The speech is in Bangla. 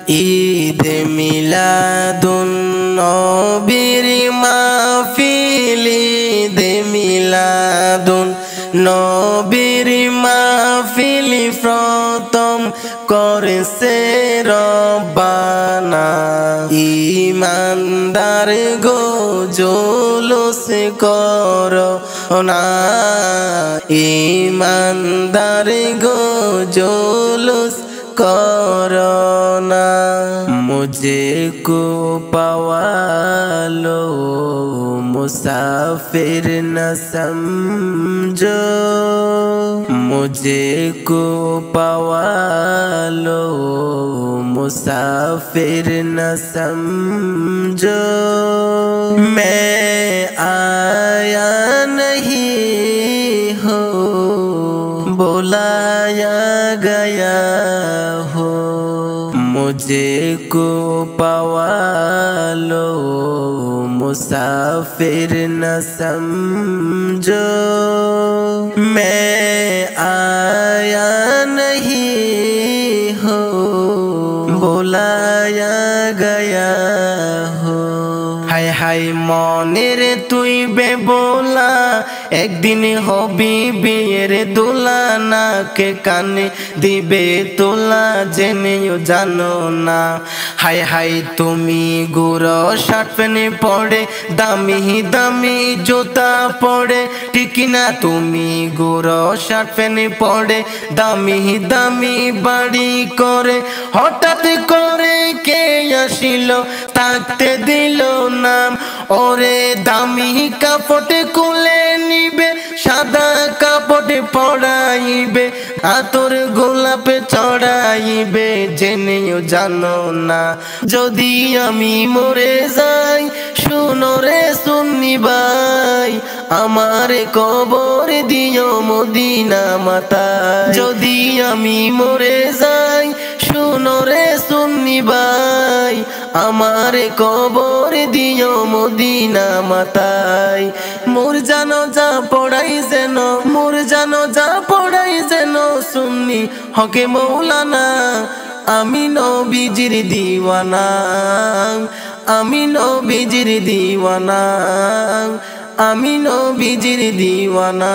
ঈদ মিলাদুন নবীর মাহফিল, ঈদ মিলাদুন নবীর মাহফিল প্রথম করছে রব্বানা। ঈমানদার গো জুলুস করো না, ঈমানদার গো জুলুস करो ना। मुझे को पवालो मुसाफिर न समझो, मुझे को पवालो मुसाफिर न समझो। मैं आया नहीं हो बुलाया गया हो, मुझे को पवालो मुसाफिर न समझो। मैं आया नहीं हो बुलाया गया हो। हाय हाय মনের তুই বেবোলা, একদিন হবি বিয়ের দোলা, নাকে কানে দিবে তোলা জেনেও জানো না। হায় হায় তুমি গুঁড়ো শার্ট প্যান্ট পরে দামি দামি জুতা পরে, ঠিক না? তুমি গুঁড়ো শার্ট প্যান্ট পরে দামি দামি বাড়ি করে, হঠাৎ করে কে আসিল থাকতে দিল না। ওরে দামি কাপড় কুলে নিবে, সাদা কাপড় পরাইবে, আতর গোলাপ চড়াইবে জেনেও জানো না। যদি আমি মরে যাই শুনো রে সুন্নি ভাই, আমার কবর দিও মদিনা মাতায়। যদি আমি মরে যাই শুনো রে সুন্নি ভাই, আমার কবর দিও মদিনা মাতায়। মোর জানাজা পড়াই যেন, মোর জানাজা পড়াই যেন সুন্নি হকে মৌলানা। আমি নবীজির দিওয়ানা, আমি নবীজির দিওয়ানা, আমি নবীজির দিওয়ানা।